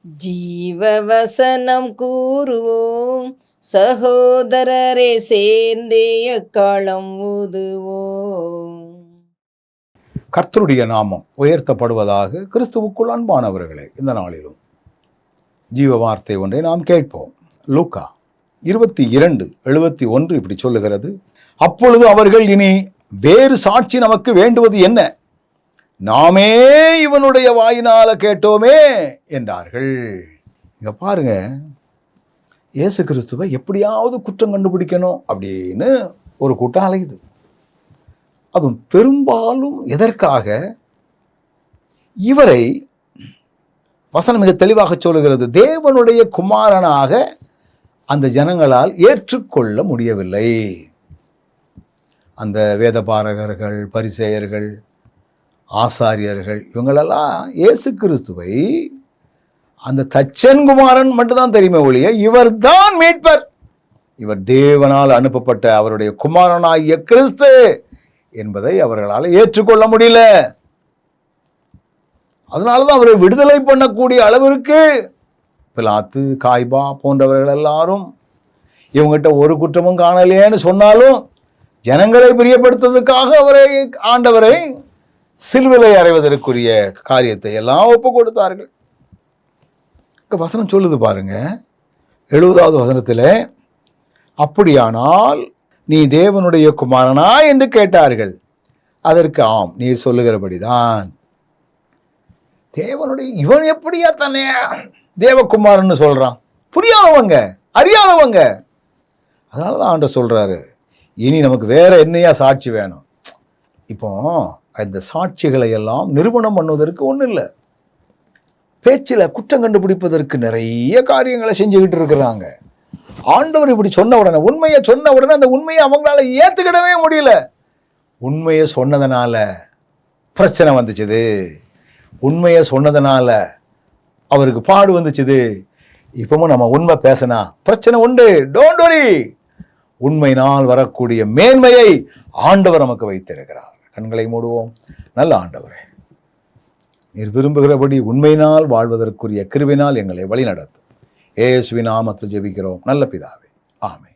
ஜீவவசனம் கூறுவோம், சகோதரரே சேர்ந்தே எக்காலம் ஊதுவோம். கர்த்தருடைய நாமம் உயர்த்தப்படுவதாக. கிறிஸ்துவுக்குள் அன்பானவர்களே, இந்த நாளிலும் ஜீவ வார்த்தை ஒன்றை நாம் கேட்போம். லூக்கா 22:71 இப்படி சொல்லுகிறது, அப்பொழுது அவர்கள், இனி வேறு சாட்சி நமக்கு வேண்டுவது என்ன? நாமே இவனுடைய வாயினால கேட்டோமே என்றார்கள். இங்க பாருங்க, இயேசு கிறிஸ்துவை எப்படியாவது குற்றம் கண்டுபிடிக்கணும் அப்படின்னு ஒரு கூட்டம் அலையுது. அதுவும் பெரும்பாலும் எதற்காக? இவரை வசனம் மிக தெளிவாக சொல்லுகிறது, தேவனுடைய குமாரனாக அந்த ஜனங்களால் ஏற்றுக்கொள்ள முடியவில்லை. அந்த வேதபாரகர்கள், பரிசேயர்கள், ஆசாரியர்கள், இவங்களெல்லாம் இயேசு கிறிஸ்துவை அந்த தச்சன் குமாரன் மட்டும்தான் தெரியுமே ஒழிய, இவர் தான் மீட்பர், இவர் தேவனால் அனுப்பப்பட்ட அவருடைய குமாரனாகிய கிறிஸ்து என்பதை அவர்களால் ஏற்றுக்கொள்ள முடியல. அதனாலதான் அவரை விடுதலை பண்ணக்கூடிய அளவிற்கு பிலாத்து, காய்பா போன்றவர்கள் எல்லாரும் இவங்ககிட்ட ஒரு குற்றமும் காணலேன்னு சொன்னாலும் ஜனங்களை பிரியப்படுத்துவதற்காக ஆண்டவரை சிலுவையை அறைவதற்குரிய காரியத்தை எல்லாம் ஒப்பு கொடுத்தார்கள். வசனம் சொல்லுது பாருங்க, 70வது வசனத்தில், அப்படியானால் நீ தேவனுடைய குமாரனா என்று கேட்டார்கள். அதற்கு ஆம், நீர் சொல்லுகிறபடிதான். தேவனுடைய இவன் எப்படியா தன்னை தேவகுமாரன்னு சொல்றான்? புரியாதவங்க, அறியாதவங்க. அதனாலதான் ஆண்டவர் சொல்றாரு, இனி நமக்கு வேற என்னையா சாட்சி வேணும்? இப்போ இந்த சாட்சிகளை எல்லாம் நிரூபணம் பண்ணுவதற்கு ஒன்றும் இல்லை. பேச்சில் குற்றம் கண்டுபிடிப்பதற்கு நிறைய காரியங்களை செஞ்சுக்கிட்டு இருக்கிறாங்க. ஆண்டவர் இப்படி சொன்ன உடனே, உண்மையை சொன்ன உடனே அந்த உண்மையை அவங்களால ஏற்றுக்கிடவே முடியல. உண்மையை சொன்னதுனால பிரச்சனை வந்துச்சுது, உண்மையை சொன்னதுனால அவருக்கு பாடு வந்துச்சுது. இப்பவும் நம்ம உண்மை பேசினா பிரச்சனை உண்டு. டோன்ட் வரி, உண்மையினால் வரக்கூடிய மேன்மையை ஆண்டவர் நமக்கு வைத்திருக்கிறார். கண்களை மூடுவோம். நல்ல ஆண்டவரே, நீர் விரும்புகிறபடி உண்மையினால் வாழ்வதற்குரிய கிருபையினால் எங்களை வழி நடத்தும். இயேசுவின் நாமத்தில் ஜெபிக்கிறோம் நல்ல பிதாவே, ஆமென்.